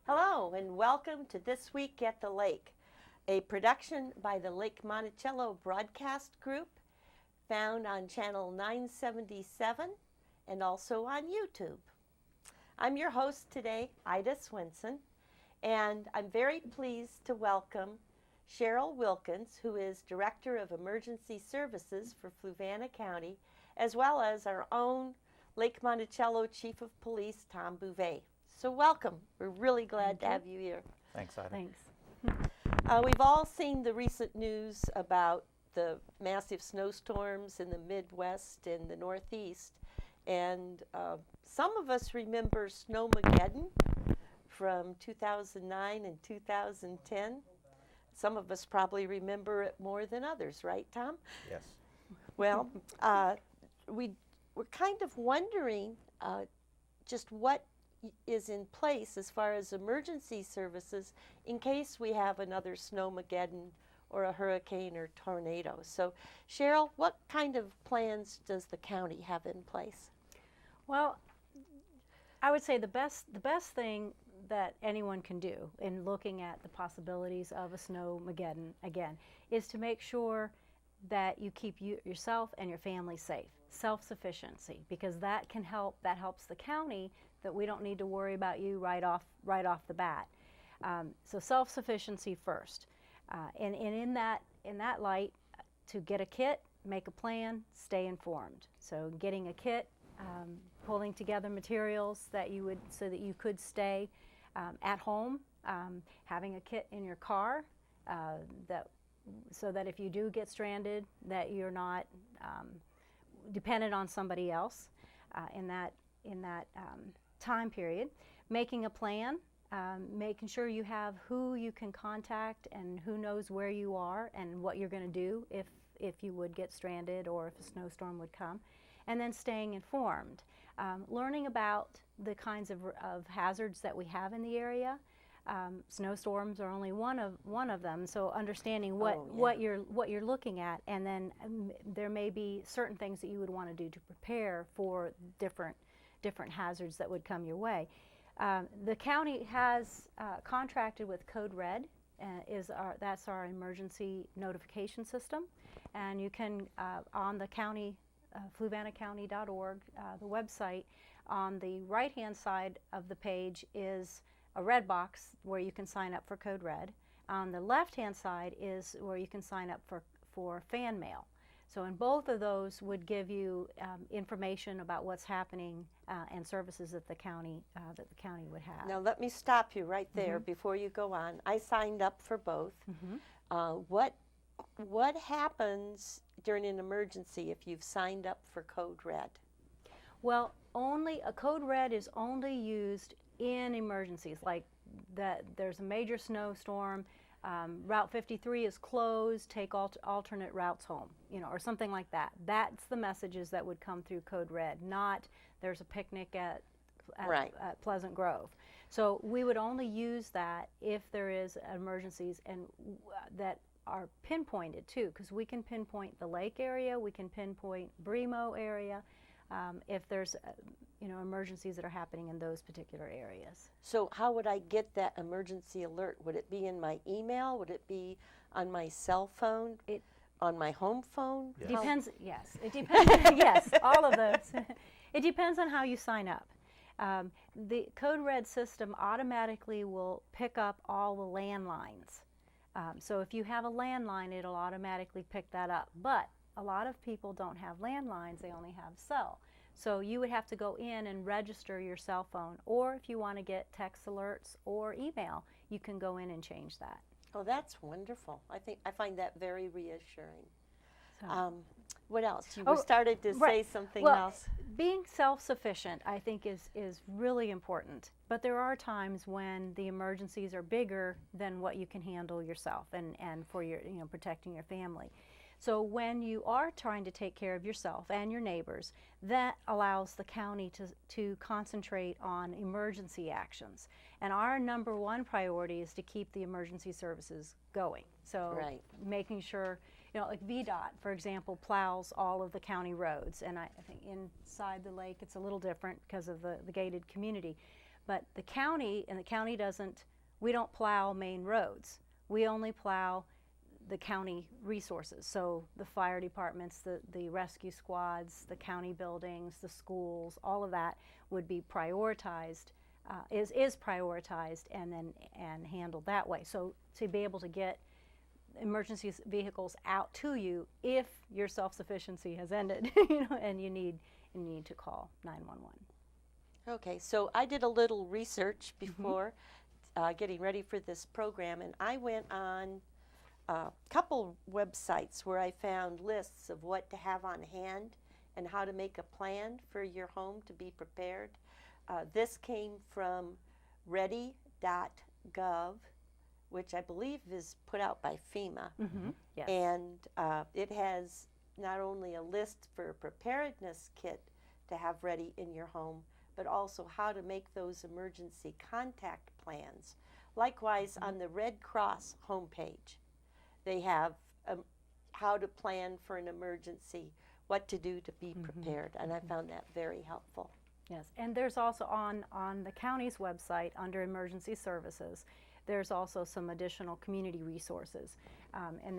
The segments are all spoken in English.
Hello and welcome to This Week at the Lake, a production by the Lake Monticello Broadcast Group, found on channel 977 and also on YouTube. I'm your host today, Ida Swenson, and I'm very pleased to welcome Cheryl Wilkins, who is Director of Emergency Services for Fluvanna County, as well as our own Lake Monticello Chief of Police, Tom Bouvet. So welcome. We're really glad to have you here. Thanks, Ida. Thanks. We've all seen the recent news about the massive snowstorms in the Midwest and the Northeast. And some of us remember Snowmageddon from 2009 and 2010. Some of us probably remember it more than others, right, Tom? Yes. Well, we're kind of wondering just what is in place as far as emergency services in case we have another Snowmageddon or a hurricane or tornado. So, Cheryl, what kind of plans does the county have in place? Well, I would say the best thing that anyone can do in looking at the possibilities of a Snowmageddon again is to make sure that you keep yourself and your family safe. Self-sufficiency, because that can help. That helps the county, that we don't need to worry about you right off the bat. So self-sufficiency first, and in that light, to get a kit, make a plan, stay informed. So getting a kit, pulling together materials so that you could stay at home, having a kit in your car, so that if you do get stranded, that you're not dependent on somebody else in that time period. Making a plan, making sure you have who you can contact and who knows where you are and what you're going to do if you would get stranded or if a snowstorm would come, and then staying informed. Learning about the kinds of hazards that we have in the area. Snowstorms are only one of them, so understanding what you're looking at, and then there may be certain things that you would want to do to prepare for different hazards that would come your way. The county has contracted with Code Red, that's our emergency notification system, and you can on the county fluvannacounty.org, the website, on the right-hand side of the page is a red box where you can sign up for Code Red. On the left-hand side is where you can sign up for fan mail. So in both of those would give you information about what's happening and services that the county would have. Now let me stop you right there before you go on. I signed up for both. What happens during an emergency if you've signed up for Code Red? Well, a Code Red is only used in emergencies, like that there's a major snowstorm, Route 53 is closed, take alternate routes home, or something like that. That's the messages that would come through Code Red, not there's a picnic at Pleasant Grove. So we would only use that if there is emergencies and that are pinpointed too, because we can pinpoint the lake area, we can pinpoint Bremo area, if there's emergencies that are happening in those particular areas. So how would I get that emergency alert? Would it be in my email? Would it be on my cell phone? On my home phone? Yes. Depends. Yes, it depends. Yes, all of those. It depends on how you sign up. The Code Red system automatically will pick up all the landlines. So if you have a landline, it'll automatically pick that up. But a lot of people don't have landlines, they only have cell. So you would have to go in and register your cell phone, or if you want to get text alerts or email, you can go in and change that. Oh, that's wonderful. I find that very reassuring. So. What else? You started to say something else. Being self-sufficient, I think, is really important. But there are times when the emergencies are bigger than what you can handle yourself, and for your protecting your family. So when you are trying to take care of yourself and your neighbors, that allows the county to concentrate on emergency actions. And our number one priority is to keep the emergency services going. So making sure, like VDOT, for example, plows all of the county roads. And I think inside the lake it's a little different because of the gated community. But the county doesn't, we don't plow main roads. We only plow the county resources. So the fire departments, the rescue squads, the county buildings, the schools, all of that would be prioritized, is prioritized and handled that way. So to be able to get emergency vehicles out to you if your self-sufficiency has ended, and you need to call 911. Okay, so I did a little research before getting ready for this program, and I went on a couple websites where I found lists of what to have on hand and how to make a plan for your home to be prepared. This came from ready.gov, which I believe is put out by FEMA. Yes. And it has not only a list for a preparedness kit to have ready in your home, but also how to make those emergency contact plans. Likewise, on the Red Cross homepage, they have how to plan for an emergency, what to do to be prepared, and I found that very helpful. Yes, and there's also on the county's website under emergency services, there's also some additional community resources. And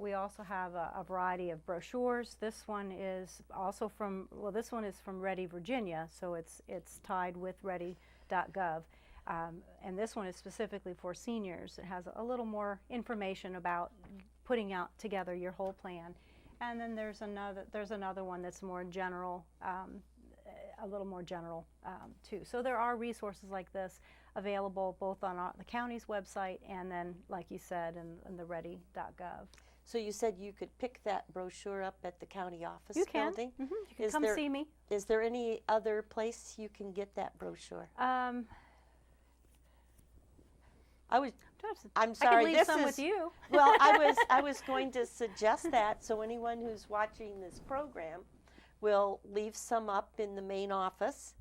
we also have a variety of brochures. This one is also from Ready, Virginia, so it's tied with ready.gov. And this one is specifically for seniors. It has a little more information about putting out together your whole plan. And then there's another one that's more general, a little more general too. So there are resources like this available both on the county's website and then, like you said, in the ready.gov. So you said you could pick that brochure up at the county office You can. building? You can come see me. Is there any other place you can get that brochure? I'm sorry. I can leave some with you. Well, I was going to suggest that, so anyone who's watching this program will leave some up in the main office.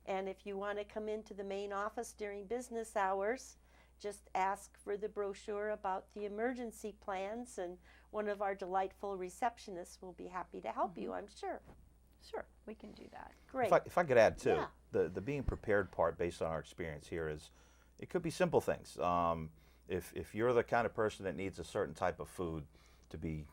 And if you want to come into the main office during business hours, just ask for the brochure about the emergency plans, and one of our delightful receptionists will be happy to help you, I'm sure. Sure, we can do that. Great. If I could add too, the being prepared part based on our experience here is, it could be simple things. If you're the kind of person that needs a certain type of food to be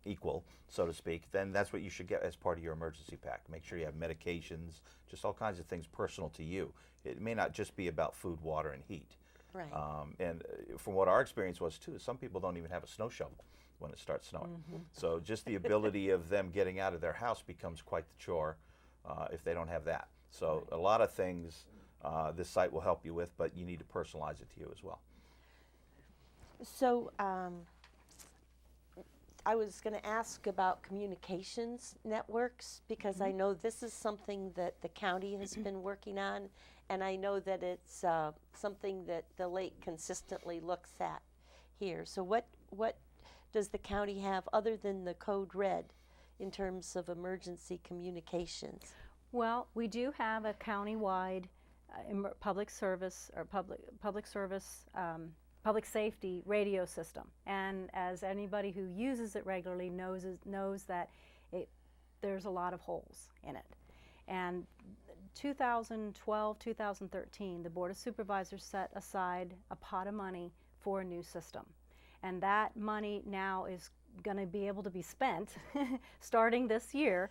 equal, so to speak, then that's what you should get as part of your emergency pack. Make sure you have medications, just all kinds of things personal to you. It may not just be about food, water, and heat. Right. And from what our experience was too, some people don't even have a snow shovel when it starts snowing. So just the ability of them getting out of their house becomes quite the chore if they don't have that. So a lot of things this site will help you with, but you need to personalize it to you as well. So I was going to ask about communications networks, because I know this is something that the county has been working on, and I know that it's something that the lake consistently looks at here. So what does the county have other than the Code Red in terms of emergency communications? Well, we do have a county-wide public safety radio system, and as anybody who uses it regularly knows that there's a lot of holes in it. And 2012, 2013, the Board of Supervisors set aside a pot of money for a new system, and that money now is going to be able to be spent starting this year.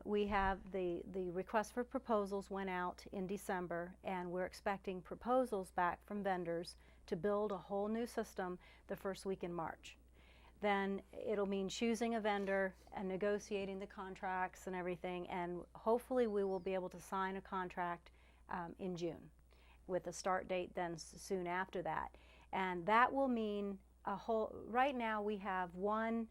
We have the request for proposals went out in December, and we're expecting proposals back from vendors to build a whole new system the first week in March. Then it'll mean choosing a vendor and negotiating the contracts and everything, and hopefully we will be able to sign a contract in June with a start date then soon after that. And that will mean right now we have one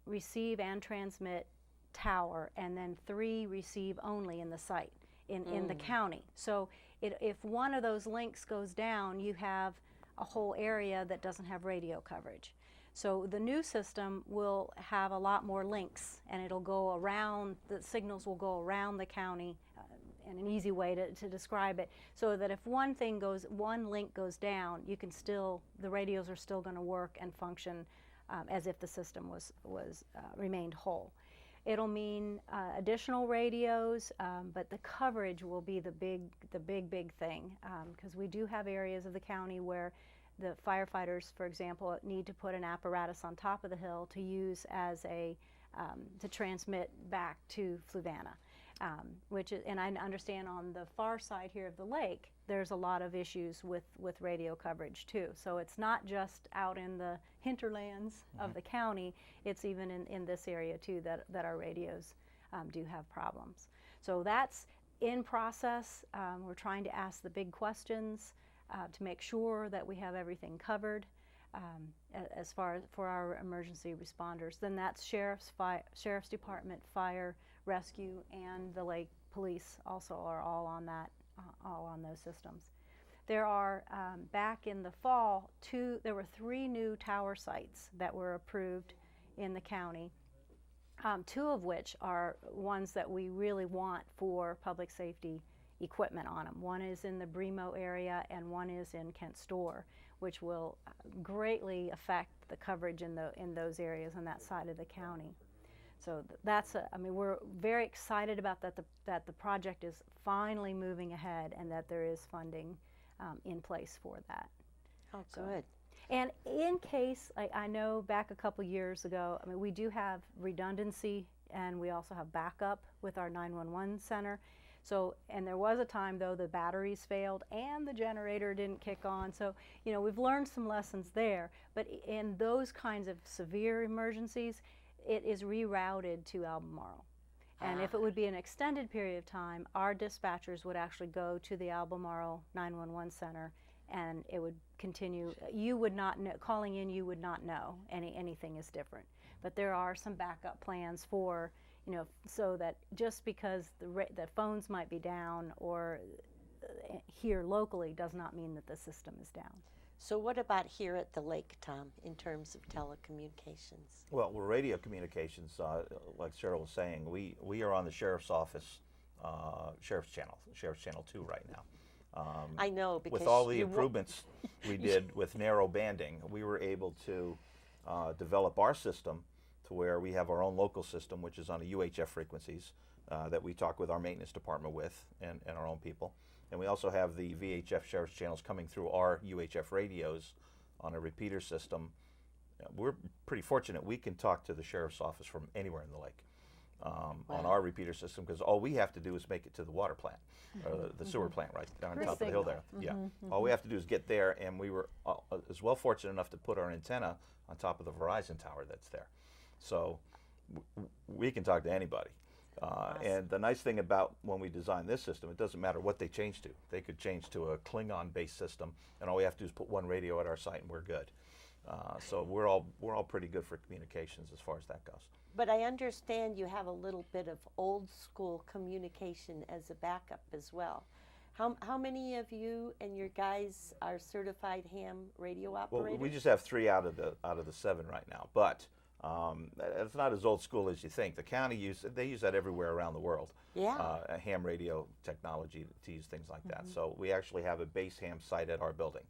receive and transmit tower, and then 3 receive only in the site in the county. So if one of those links goes down, you have a whole area that doesn't have radio coverage. So the new system will have a lot more links, and it'll go around, the signals will go around the county, and an easy way to describe it, so that if one link goes down, you can still, the radios are still going to work and function as if the system remained whole. It'll mean additional radios, but the coverage will be the big thing, because we do have areas of the county where the firefighters, for example, need to put an apparatus on top of the hill to use as a to transmit back to Fluvanna, which is, and I understand on the far side here of the lake, there's a lot of issues with radio coverage too. So it's not just out in the hinterlands of the county, it's even in this area too that our radios do have problems. So that's in process. We're trying to ask the big questions to make sure that we have everything covered as far as for our emergency responders. Then that's Sheriff's Department, Fire, Rescue, and the Lake Police also are all on that. All on those systems. There are, back in the fall, there were 3 new tower sites that were approved in the county, 2 of which are ones that we really want for public safety equipment on them. One is in the Bremo area and one is in Kent Store, which will greatly affect the coverage in those areas on that side of the county. So that's I mean, we're very excited about that the project is finally moving ahead and that there is funding in place for that. Oh, good. And in case, I know back a couple years ago, I mean, we do have redundancy and we also have backup with our 911 center. So, and there was a time though the batteries failed and the generator didn't kick on. So, you know, we've learned some lessons there. But in those kinds of severe emergencies, it is rerouted to Albemarle. And if it would be an extended period of time, our dispatchers would actually go to the Albemarle 911 center and it would continue. You would not know, calling in, you would not know anything is different. But there are some backup plans for, you know, so that just because the phones might be down or here locally does not mean that the system is down. So what about here at the lake, Tom, in terms of telecommunications? Well, we're radio communications, like Cheryl was saying. We are on the Sheriff's Office, Sheriff's Channel 2 right now. I know, because with all the improvements we did with narrow banding, we were able to develop our system to where we have our own local system, which is on the UHF frequencies that we talk with our maintenance department with and our own people. And we also have the VHF Sheriff's channels coming through our UHF radios on a repeater system. We're pretty fortunate we can talk to the Sheriff's office from anywhere in the lake on our repeater system, because all we have to do is make it to the water plant, or the sewer plant right down on top of the hill there. Yeah. All we have to do is get there, and we were as well fortunate enough to put our antenna on top of the Verizon tower that's there. So we can talk to anybody. Awesome. And the nice thing about when we designed this system, it doesn't matter what they change to. They could change to a Klingon-based system, and all we have to do is put one radio at our site, and we're good. So we're all pretty good for communications as far as that goes. But I understand you have a little bit of old school communication as a backup as well. How many of you and your guys are certified ham radio operators? Well, we just have 3 out of the 7 right now, but it's not as old school as you think. The county use that everywhere around the world. Yeah. A ham radio technology to use things like that. So we actually have a base ham site at our building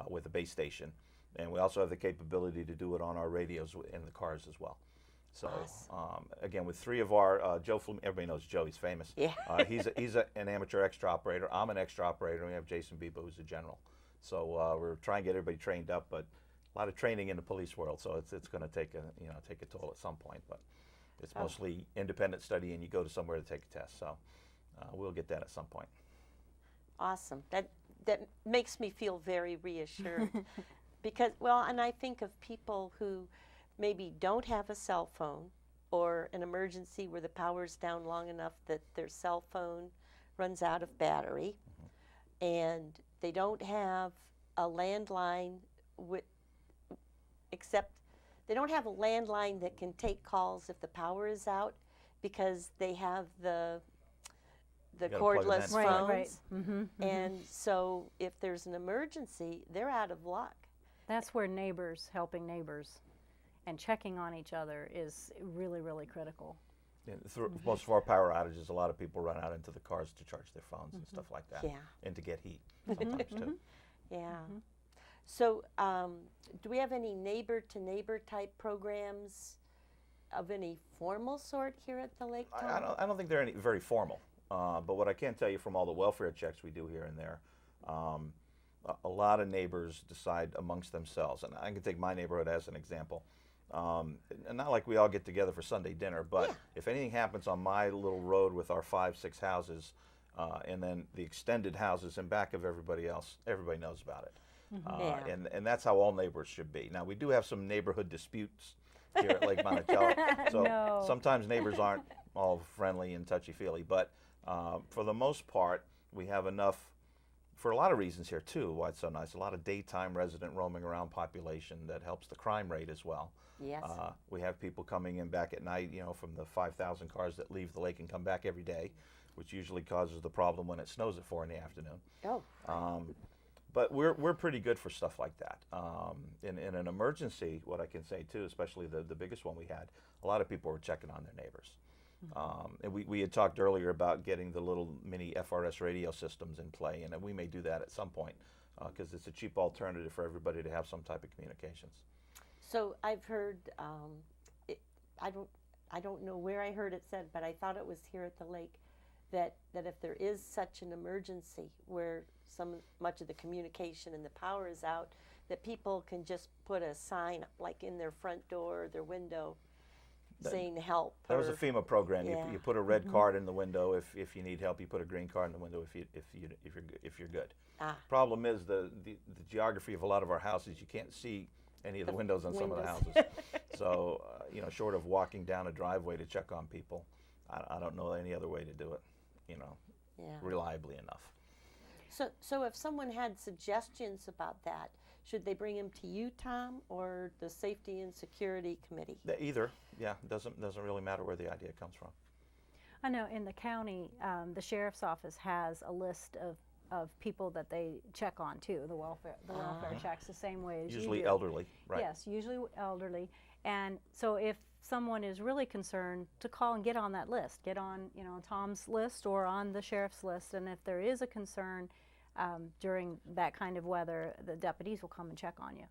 with a base station, and we also have the capability to do it on our radios in the cars as well. So again, with 3 of our Joe, everybody knows Joe. He's famous. Yeah. He's an amateur extra operator. I'm an extra operator. And we have Jason Biba, who's a general. So we're trying to get everybody trained up, but a lot of training in the police world, so it's going to take a toll at some point. But it's mostly independent study, and you go to somewhere to take a test. So we'll get that at some point. Awesome. That makes me feel very reassured, because and I think of people who maybe don't have a cell phone, or an emergency where the power's down long enough that their cell phone runs out of battery, and they don't have a landline except they don't have a landline that can take calls if the power is out, because they have the cordless phones. Right. And so if there's an emergency, they're out of luck. That's where helping neighbors and checking on each other is really, really critical. Yeah, through most of our power outages, a lot of people run out into the cars to charge their phones and stuff like that, and to get heat sometimes too. Yeah. So do we have any neighbor-to-neighbor type programs of any formal sort here at the lake, Tom? I don't think they're very formal. But what I can tell you from all the welfare checks we do here and there, a lot of neighbors decide amongst themselves, and I can take my neighborhood as an example. And not like we all get together for Sunday dinner, but if anything happens on my little road with our 5, 6 houses, and then the extended houses in back of everybody else, everybody knows about it. And that's how all neighbors should be. Now, we do have some neighborhood disputes here at Lake Monticello, so sometimes neighbors aren't all friendly and touchy-feely, but for the most part, we have enough, for a lot of reasons here too, why it's so nice, a lot of daytime resident roaming around population that helps the crime rate as well. Yes. We have people coming in back at night, you know, from the 5,000 cars that leave the lake and come back every day, which usually causes the problem when it snows at 4 in the afternoon. Oh. But we're pretty good for stuff like that. In an emergency, what I can say too, especially the biggest one we had, a lot of people were checking on their neighbors. And we had talked earlier about getting the little mini FRS radio systems in play, and we may do that at some point because it's a cheap alternative for everybody to have some type of communications. So I've heard, I don't know where I heard it said, but I thought it was here at the lake, that if there is such an emergency where much of the communication and the power is out, that people can just put a sign like in their front door or their window saying help. That was a FEMA program. You put a red card in the window if you need help. You put a green card in the window if you're good. Problem is the geography of a lot of our houses. You can't see any of the windows on some of the houses. So you know, short of walking down a driveway to check on people, I don't know any other way to do it. You know, reliably enough. So if someone had suggestions about that, should they bring them to you, Tom, or the Safety and Security Committee? Either, yeah. Doesn't really matter where the idea comes from. I know in the county, the sheriff's office has a list of people that they check on too. The welfare checks the same way as usually you do. Elderly, right? Yes, usually elderly. And so if someone is really concerned, to call and get on that list, get on Tom's list or on the sheriff's list, and if there is a concern during that kind of weather, the deputies will come and check on you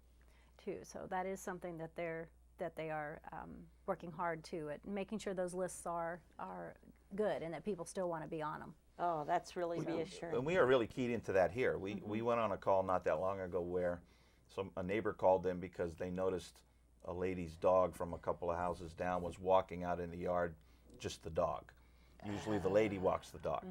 too. So that is something that they are working hard to at making sure those lists are good and that people still want to be on them. Oh, that's really reassuring. And we are really keyed into that here. We went on a call not that long ago where a neighbor called in because they noticed a lady's dog from a couple of houses down was walking out in the yard, just the dog. Usually the lady walks the dog.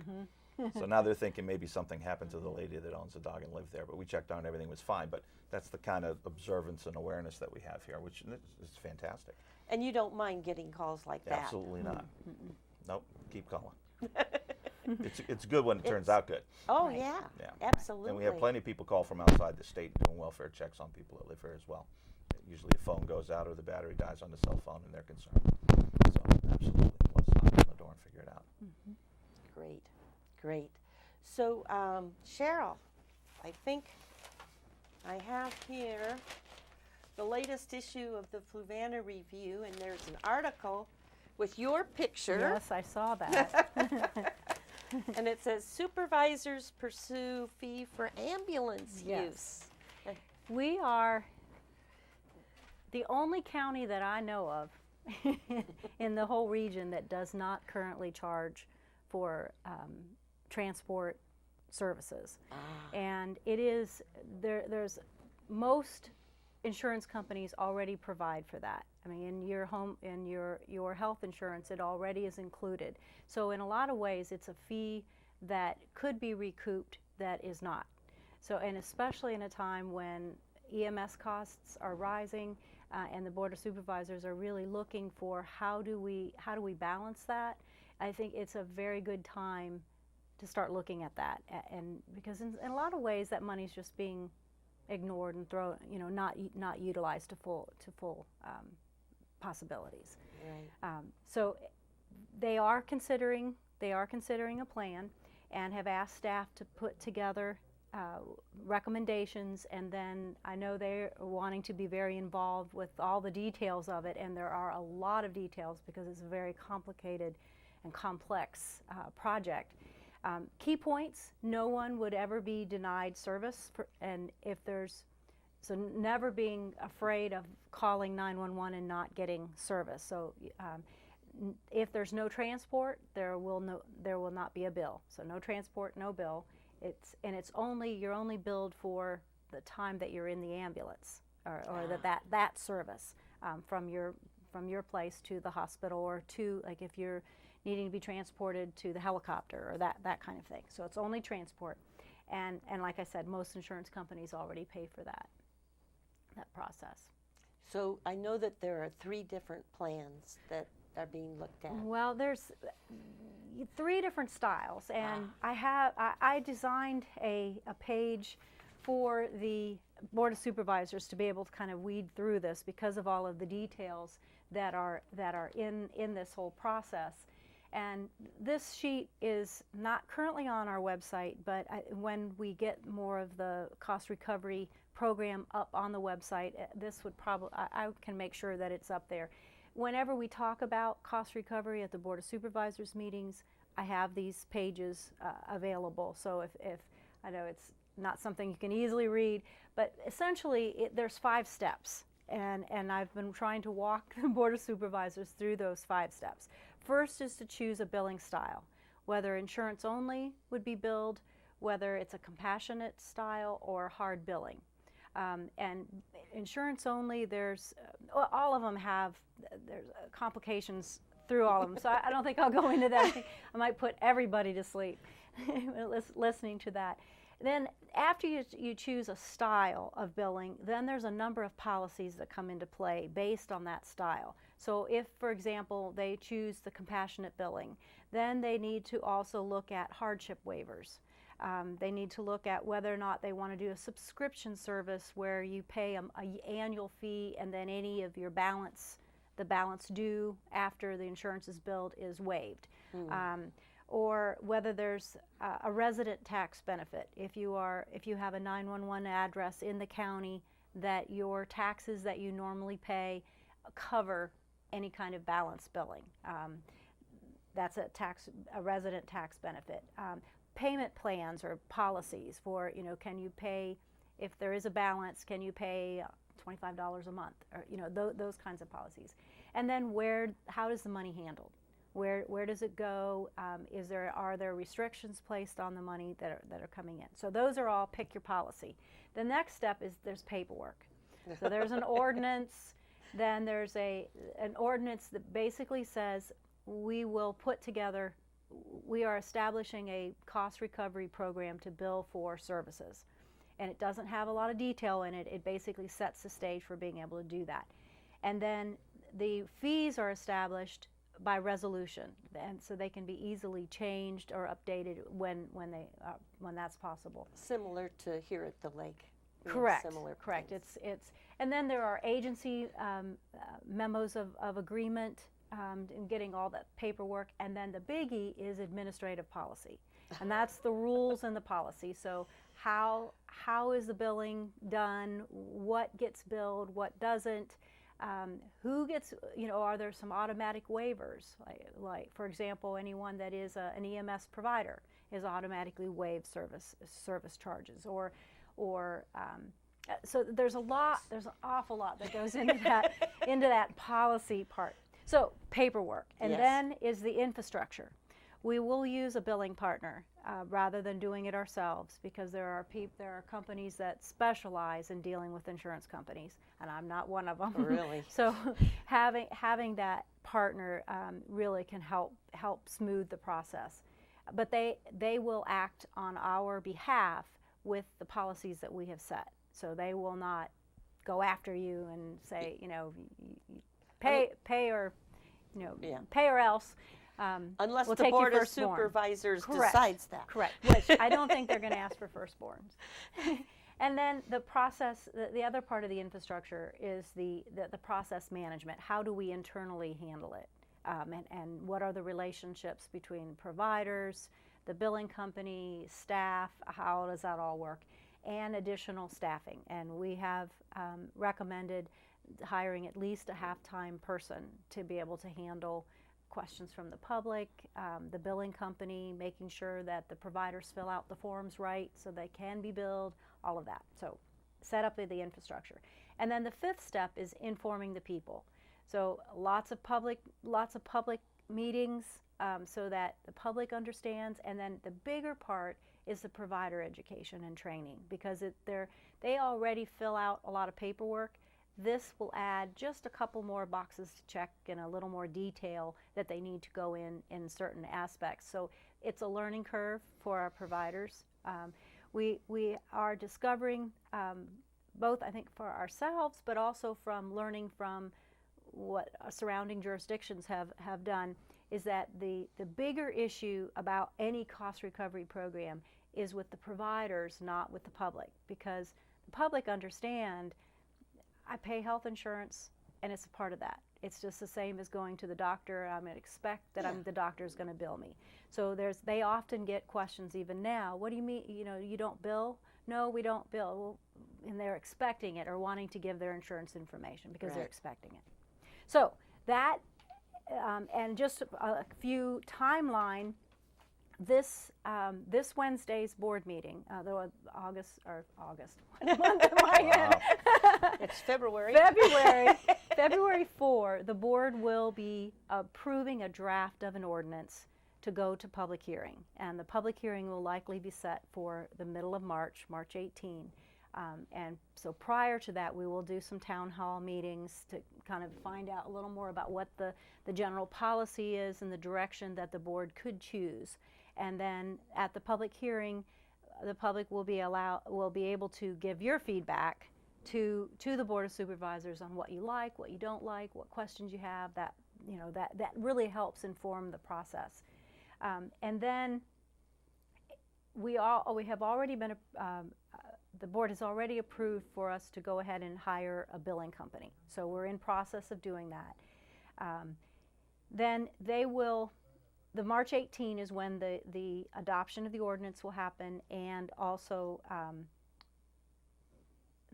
So now they're thinking maybe something happened to the lady that owns the dog and lived there, but we checked on everything was fine. But that's the kind of observance and awareness that we have here, which is fantastic. And you don't mind getting calls like that? Absolutely not. Nope, keep calling. It's good when it turns out good. Oh, yeah, absolutely. And we have plenty of people call from outside the state doing welfare checks on people that live here as well. Usually a phone goes out or the battery dies on the cell phone and they're concerned. So absolutely, let's knock on the door and figure it out. Great. So Cheryl, I think I have here the latest issue of the Fluvanna Review, and there's an article with your picture. Yes, I saw that. And it says, supervisors pursue fee for ambulance use. We are the only county that I know of in the whole region that does not currently charge for transport services. And it is, there's most insurance companies already provide for that. I mean, in your health insurance, it already is included. So in a lot of ways, it's a fee that could be recouped that is not. So, and especially in a time when EMS costs are rising and the Board of Supervisors are really looking for how do we balance that, I think it's a very good time to start looking at that. And because in a lot of ways, that money's just being ignored and thrown, not utilized to full possibilities. Right. So they are considering a plan and have asked staff to put together recommendations, and then I know they're wanting to be very involved with all the details of it, and there are a lot of details because it's a very complicated and complex project. Key points: no one would ever be denied service, and if there's So never being afraid of calling 911 and not getting service. So if there's no transport, there will not be a bill. So no transport, no bill. You're only billed for the time that you're in the ambulance, or that service from your place to the hospital, or to, like, if you're needing to be transported to the helicopter, or that kind of thing. So it's only transport, and like I said, most insurance companies already pay for that process. So I know that there are 3 different plans that are being looked at. Well, there's 3 different styles, and I designed a page for the Board of Supervisors to be able to kind of weed through this because of all of the details that are in this whole process. And this sheet is not currently on our website, but when we get more of the cost recovery program up on the website, this would probably, I can make sure that it's up there. Whenever we talk about cost recovery at the Board of Supervisors meetings, I have these pages available. So if I know it's not something you can easily read, but essentially there's 5 steps. And I've been trying to walk the Board of Supervisors through those 5 steps. First is to choose a billing style, whether insurance only would be billed, whether it's a compassionate style or hard billing. And insurance only, there's all of them have there's complications through all of them. So I don't think I'll go into that. I might put everybody to sleep listening to that. Then after you choose a style of billing, then there's a number of policies that come into play based on that style. So if, for example, they choose the compassionate billing, then they need to also look at hardship waivers. They need to look at whether or not they want to do a subscription service where you pay an annual fee, and then any of your the balance due after the insurance is billed is waived. Or whether there's a resident tax benefit. If you have a 911 address in the county, that your taxes that you normally pay cover any kind of balance billing. That's a resident tax benefit. Payment plans or policies for, can you pay, if there is a balance, can you pay $25 a month, or those kinds of policies. And then how is the money handled? Where does it go? Are there restrictions placed on the money that are coming in? So those are all, pick your policy. The next step is there's paperwork. So there's an ordinance, then there's an ordinance that basically says we are establishing a cost recovery program to bill for services. And it doesn't have a lot of detail in it. It basically sets the stage for being able to do that. And then the fees are established by resolution, and so they can be easily changed or updated when that's possible. Similar to here at the lake. Correct. Similar. Correct. It's and then there are agency memos of agreement, and getting all that paperwork, and then the biggie is administrative policy, and that's the rules and the policy. So how is the billing done? What gets billed? What doesn't? Who gets, are there some automatic waivers? Like for example, anyone that is an EMS provider is automatically waived service charges, so there's an awful lot that goes into that policy part. So paperwork, and Yes. Then is the infrastructure. We will use a billing partner rather than doing it ourselves, because there are companies that specialize in dealing with insurance companies, and I'm not one of them. Really? So having that partner really can help smooth the process. But they will act on our behalf with the policies that we have set. So they will not go after you and say, pay or pay or else. Unless we'll the take you Board of firstborn. Supervisors Correct. decides that. Correct, which I don't think they're going to ask for firstborns. And then the process, the other part of the infrastructure is the process management. How do we internally handle it? And what are the relationships between providers, the billing company, staff? How does that all work? And additional staffing. And we have recommended hiring at least a half-time person to be able to handle questions from the public, the billing company, making sure that the providers fill out the forms right so they can be billed, all of that. So set up the infrastructure. And then the fifth step is informing the people. So lots of public meetings so that the public understands. And then the bigger part is the provider education and training, because they already fill out a lot of paperwork. This will add just a couple more boxes to check and a little more detail that they need to go in certain aspects. So it's a learning curve for our providers. We are discovering both, I think, for ourselves, but also from learning from what surrounding jurisdictions have done, is that the bigger issue about any cost recovery program is with the providers, not with the public, because the public understand I pay health insurance and it's a part of that. It's just the same as going to the doctor. I'm going to expect that the doctor's going to bill me. So they often get questions even now. What do you mean, you don't bill? No, we don't bill. Well, and they're expecting it or wanting to give their insurance information because they're expecting it. So that, and just a few timeline, this Wednesday's board meeting, August. What month am I in? It's February. February 4, the board will be approving a draft of an ordinance to go to public hearing. And the public hearing will likely be set for the middle of March 18. And so prior to that, we will do some town hall meetings to kind of find out a little more about what the general policy is and the direction that the board could choose. And then at the public hearing, the public will be able to give your feedback to the Board of Supervisors on what you like, what you don't like, what questions you have. That really helps inform the process. And then we have already been the board has already approved for us to go ahead and hire a billing company. So we're in process of doing that. Then the March 18 is when the adoption of the ordinance will happen, and also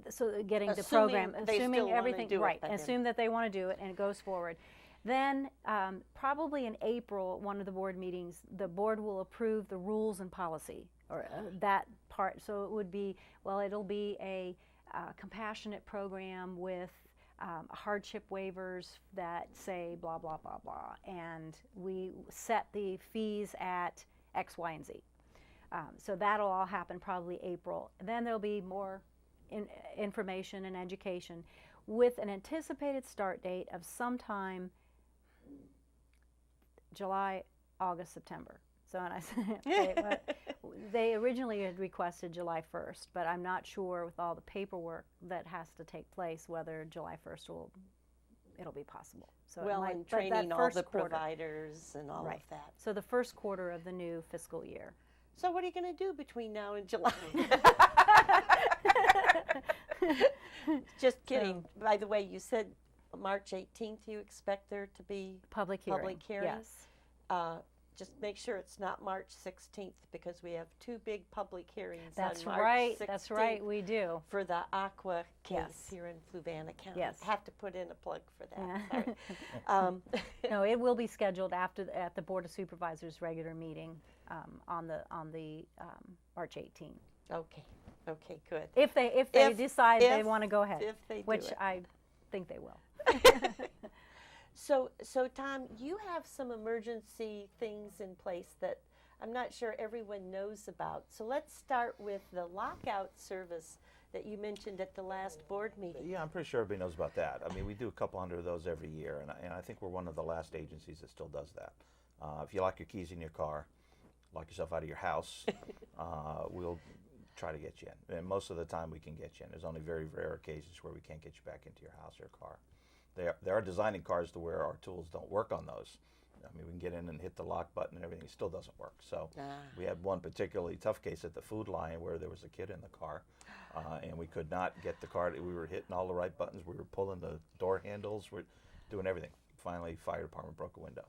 so getting the program, assuming everything assume that they want to do it and it goes forward. Then probably in April, one of the board meetings, the board will approve the rules and policy, or that part. So it would be, it'll be a compassionate program with hardship waivers that say blah, blah, blah, blah. And we set the fees at X, Y, and Z. So that'll all happen probably April. And then there'll be more information and education with an anticipated start date of sometime July, August, September. So and I said, they originally had requested July 1st, but I'm not sure with all the paperwork that has to take place whether July 1st it'll be possible. So and training all the providers and all of that. So the first quarter of the new fiscal year. So what are you going to do between now and July? Just kidding. So, by the way, you said March 18th you expect there to be public hearing. Yes. Just make sure it's not March 16th, because we have two big public hearings on March 16th. That's right, we do. For the Aqua case here in Fluvanna County. Yes. Have to put in a plug for that. Sorry. No, it will be scheduled at the Board of Supervisors regular meeting on the March 18th. Okay, good. If they decide they want to go ahead, if they do which it. I think they will. So Tom, you have some emergency things in place that I'm not sure everyone knows about. So let's start with the lockout service that you mentioned at the last board meeting. Yeah, I'm pretty sure everybody knows about that. I mean, we do a couple hundred of those every year, and I think we're one of the last agencies that still does that. If you lock your keys in your car, lock yourself out of your house, we'll try to get you in. And most of the time we can get you in. There's only very rare occasions where we can't get you back into your house or car. They are designing cars to where our tools don't work on those. I mean, we can get in and hit the lock button and everything. It still doesn't work. So we had one particularly tough case at the Food Lion where there was a kid in the car, and we could not get the car. We were hitting all the right buttons. We were pulling the door handles. We're doing everything. Finally, fire department broke a window.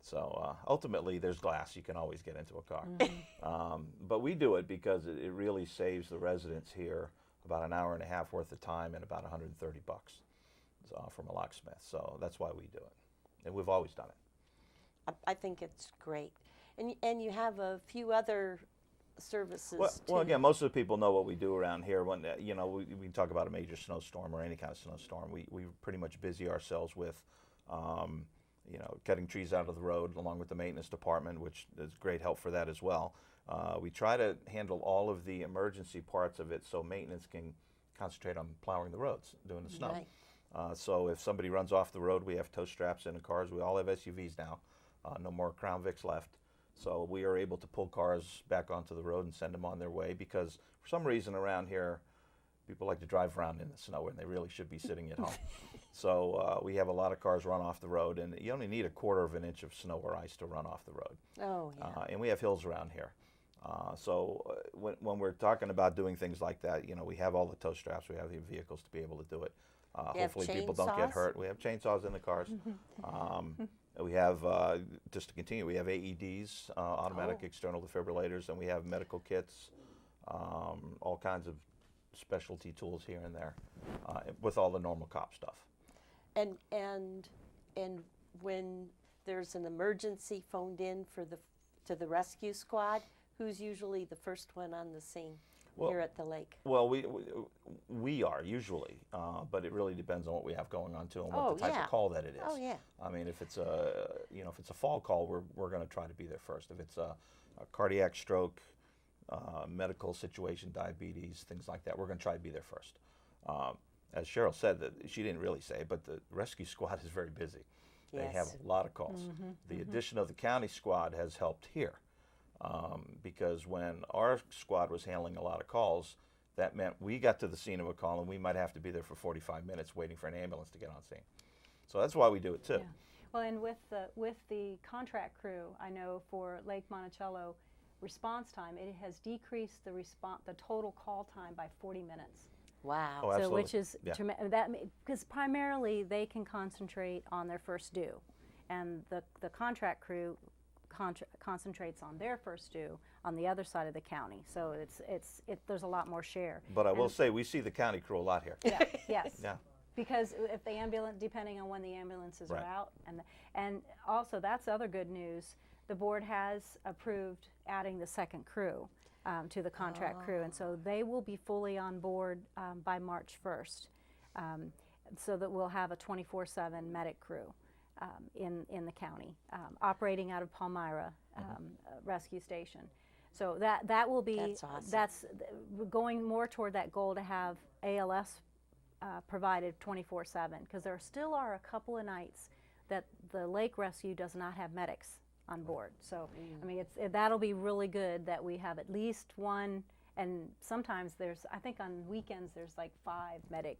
So ultimately, there's glass. You can always get into a car. Mm-hmm. But we do it because it really saves the residents here about an hour and a half worth of time and about $130 from a locksmith. So that's why we do it. And we've always done it. I think it's great. And you have a few other services Well, again, most of the people know what we do around here. When we talk about a major snowstorm or any kind of snowstorm, we pretty much busy ourselves with, cutting trees out of the road, along with the maintenance department, which is great help for that as well. We try to handle all of the emergency parts of it, so maintenance can concentrate on plowing the roads, doing the snow. Right. So if somebody runs off the road, we have tow straps in the cars. We all have SUVs now. No more Crown Vics left. So we are able to pull cars back onto the road and send them on their way, because for some reason around here, people like to drive around in the snow when they really should be sitting at home. So we have a lot of cars run off the road, and you only need 1/4 of an inch of snow or ice to run off the road. Oh, yeah. And we have hills around here. When we're talking about doing things like that, we have all the tow straps, we have the vehicles to be able to do it. Hopefully people don't get chainsaws? hurt. We have chainsaws in the cars. We have, just to continue, we have AEDs, automatic external defibrillators, and we have medical kits, all kinds of specialty tools here and there, with all the normal cop stuff. And when there's an emergency phoned in to the rescue squad, who's usually the first one on the scene here at the lake? Well, we are usually, but it really depends on what we have going on too, and what the type of call that it is. Oh, yeah. I mean, if it's a fall call, we're going to try to be there first. If it's a cardiac stroke, medical situation, diabetes, things like that, we're going to try to be there first. As Cheryl said, that she didn't really say, but the rescue squad is very busy. Yes. They have a lot of calls. The addition of the county squad has helped here, because when our squad was handling a lot of calls, that meant we got to the scene of a call and we might have to be there for 45 minutes waiting for an ambulance to get on scene. So that's why we do it too. Yeah. Well, and with the contract crew, I know for Lake Monticello response time, it has decreased the total call time by 40 minutes. Wow. Oh, So absolutely. which is because primarily they can concentrate on their first due, and the contract crew concentrates on their first due on the other side of the county. So there's a lot more share. But I will say we see the county crew a lot here. Yeah. Yes. Yeah. Because if the ambulance, depending on when the ambulances are out, and also that's other good news. The board has approved adding the second crew to the contract crew, and so they will be fully on board by March 1st, so that we'll have a 24/7 medic crew in the county, operating out of Palmyra Rescue Station. So that will be That's awesome. we're going more toward that goal to have ALS provided 24/7, because there still are a couple of nights that the lake rescue does not have medics on board. So I mean, that'll be really good that we have at least one, and sometimes I think on weekends there's like 5 medic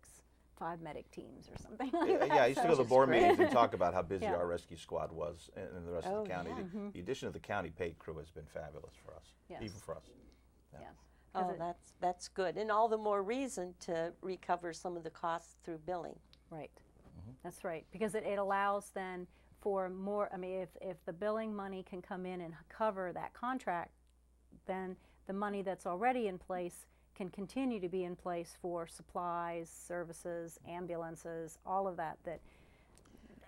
teams or something like that. Yeah, I used to go to the board meetings and talk about how busy Yeah. our rescue squad was in the rest of the county. yeah. The addition of the county paid crew has been fabulous for us, Yes. even for us. Yeah. Yes. Oh, 'Cause that's good, and all the more reason to recover some of the costs through billing. Right. That's right, because it allows then for more. I mean, if the billing money can come in and cover that contract, then the money that's already in place can continue to be in place for supplies, services, ambulances, all of that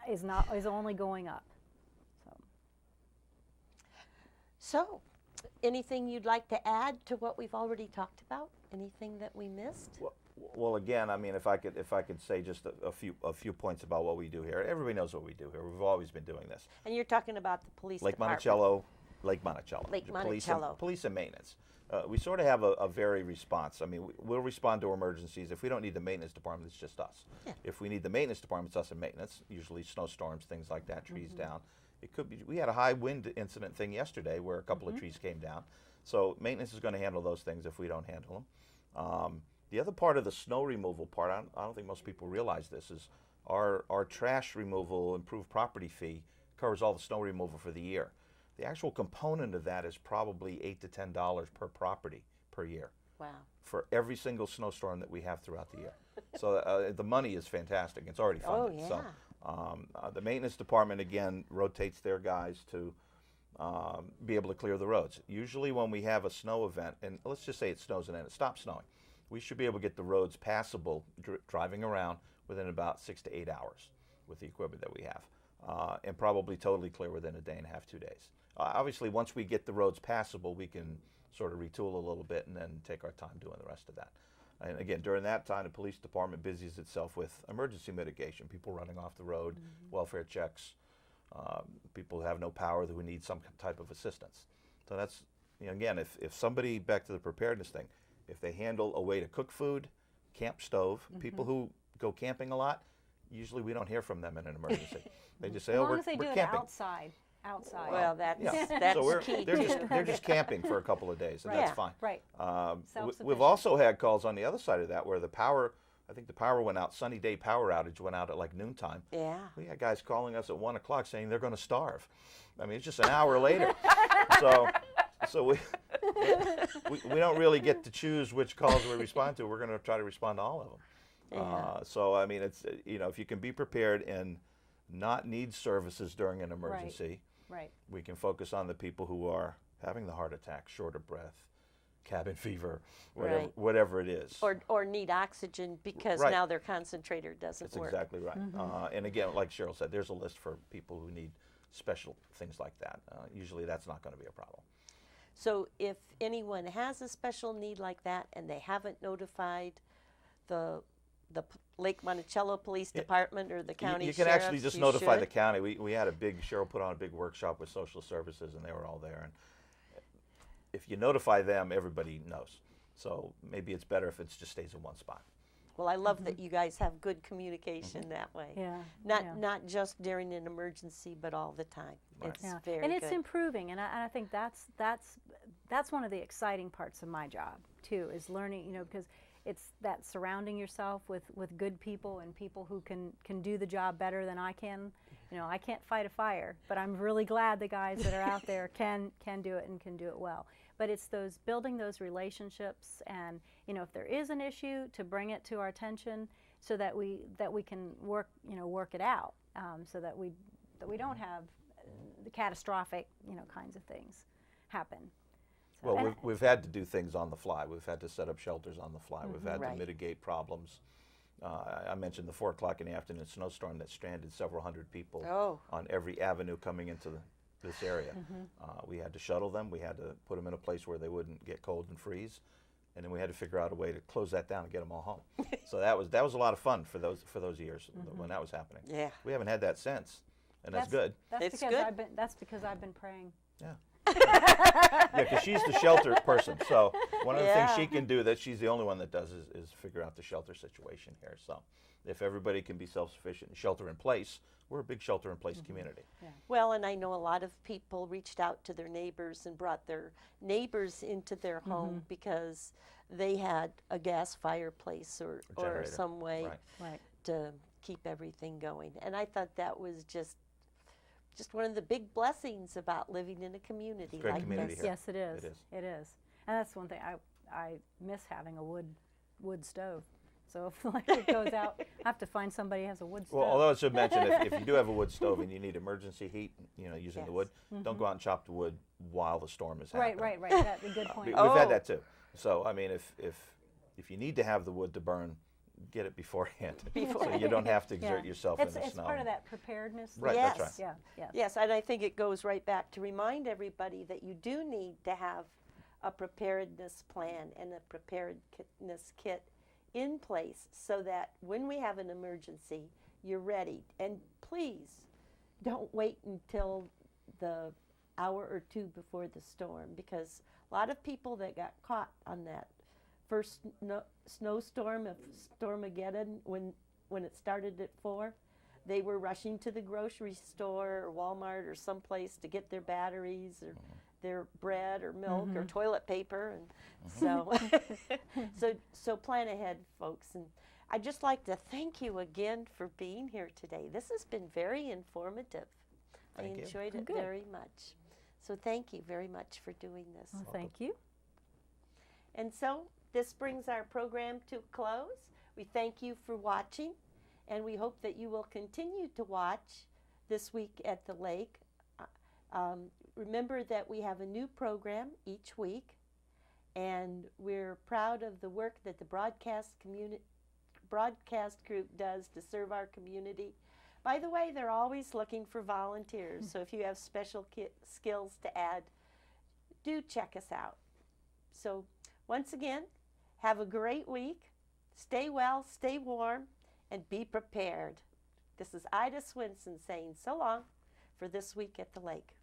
is only going up. So, anything you'd like to add to what we've already talked about? Anything that we missed? Well, again, I mean, if I could say just a few points about what we do here. Everybody knows what we do here. We've always been doing this. And you're talking about the police Lake department. Lake Monticello. Lake Monticello. Police and maintenance. We sort of have a varied response. I mean, we'll respond to emergencies. If we don't need the maintenance department, it's just us. Yeah. If we need the maintenance department, it's us and maintenance. Usually snowstorms, things like that, trees down. It could be. We had a high wind incident thing yesterday where a couple of trees came down. So maintenance is going to handle those things if we don't handle them. The other part of the snow removal part, I don't think most people realize this, is our trash removal improved property fee covers all the snow removal for the year. The actual component of that is probably $8 to $10 per property per year. Wow. For every single snowstorm that we have throughout the year. So the money is fantastic. It's already funded. Oh, yeah. So the maintenance department, again, rotates their guys to be able to clear the roads. Usually when we have a snow event, and let's just say it snows and then it stops snowing, we should be able to get the roads passable driving around within about 6 to 8 hours with the equipment that we have, and probably totally clear within a day and a half, 2 days. Obviously, once we get the roads passable, we can sort of retool a little bit and then take our time doing the rest of that. And again, during that time, the police department busies itself with emergency mitigation, people running off the road, welfare checks, people who have no power who need some type of assistance. So that's, again, if somebody, back to the preparedness thing, if they handle a way to cook food, camp stove, people who go camping a lot, usually we don't hear from them in an emergency. They just say, As oh, long we're as they do it camping. outside. Well, that's Yeah. So key they're just camping for a couple of days, and Right. that's fine. Right. We've Self-sufficient. also had calls on the other side of that where the power, I think the power went out, sunny day power outage went out at like noontime. Yeah. We had guys calling us at 1 o'clock saying they're going to starve. I mean, it's just an hour later. So we don't really get to choose which calls we respond to. We're going to try to respond to all of them. Yeah. So I mean, it's if you can be prepared and not need services during an emergency, Right. we can focus on the people who are having the heart attack, short of breath, cabin fever, whatever it is. Or need oxygen because Right. now their concentrator doesn't That's work. exactly right. And again, like Cheryl said, there's a list for people who need special things like that. Usually that's not going to be a problem. So if anyone has a special need like that and they haven't notified the Lake Monticello Police Department or the county You can actually sheriffs, just you notify should. the county. We had Cheryl put on a big workshop with social services, and they were all there. And if you notify them, everybody knows. So maybe it's better if it just stays in one spot. Well, I love that you guys have good communication that way. Yeah. Not just during an emergency, but all the time. Right. It's Yeah. very And it's good. improving, and I think that's one of the exciting parts of my job too, is learning, because it's that surrounding yourself with good people and people who can do the job better than I can. I can't fight a fire, but I'm really glad the guys that are out there can do it and can do it well. But it's building those relationships, and if there is an issue, to bring it to our attention so that we can work it out, so that we don't have the catastrophic kinds of things happen. So, Well, we've had to do things on the fly. We've had to set up shelters on the fly. We've had to Right. mitigate problems. I mentioned the 4 o'clock in the afternoon snowstorm that stranded several hundred people on every avenue coming into this area. We had to shuttle them. We had to put them in a place where they wouldn't get cold and freeze, and then we had to figure out a way to close that down and get them all home. So that was a lot of fun for those years when that was happening. Yeah. We haven't had that since, and that's good. It's because good. that's because I've been praying. Yeah. Yeah, because she's the shelter person. So one of the things Yeah. she can do that she's the only one that does is figure out the shelter situation here. So if everybody can be self-sufficient and shelter in place, we're a big shelter in place community. Well, and I know a lot of people reached out to their neighbors and brought their neighbors into their home because they had a gas fireplace or generator. some way Right. to keep everything going. And I thought that was just one of the big blessings about living in a community Great like community this. here. Yes, it is. It is. It is. And that's one thing I miss, having a wood stove. So if it goes out, I have to find somebody who has a wood stove. Well, although I should mention, if you do have a wood stove and you need emergency heat, using the Yes. wood, don't go out and chop the wood while the storm is happening. Right. That's a good point. We've had that too. So I mean, if you need to have the wood to burn, get it beforehand, so you don't have to exert yourself in the It's snow. part of that preparedness. Right, Yes. that's right. Yeah. Yes, and I think it goes right back to remind everybody that you do need to have a preparedness plan and a preparedness kit in place so that when we have an emergency, you're ready. And please don't wait until the hour or two before the storm, because a lot of people that got caught on that first snowstorm of Stormageddon, when it started at 4, they were rushing to the grocery store or Walmart or someplace to get their batteries or their bread or milk or toilet paper, and so plan ahead, folks. And I'd just like to thank you again for being here today. This has been very informative. Thank you. I enjoyed it Good. very much. So thank you very much for doing this. Well, thank you. And so this brings our program to a close. We thank you for watching, and we hope that you will continue to watch This Week at the Lake. Remember that we have a new program each week, and we're proud of the work that the broadcast group does to serve our community. By the way, they're always looking for volunteers, so if you have special skills to add, do check us out. So once again, have a great week. Stay well, stay warm, and be prepared. This is Ida Swinson saying so long for This Week at the Lake.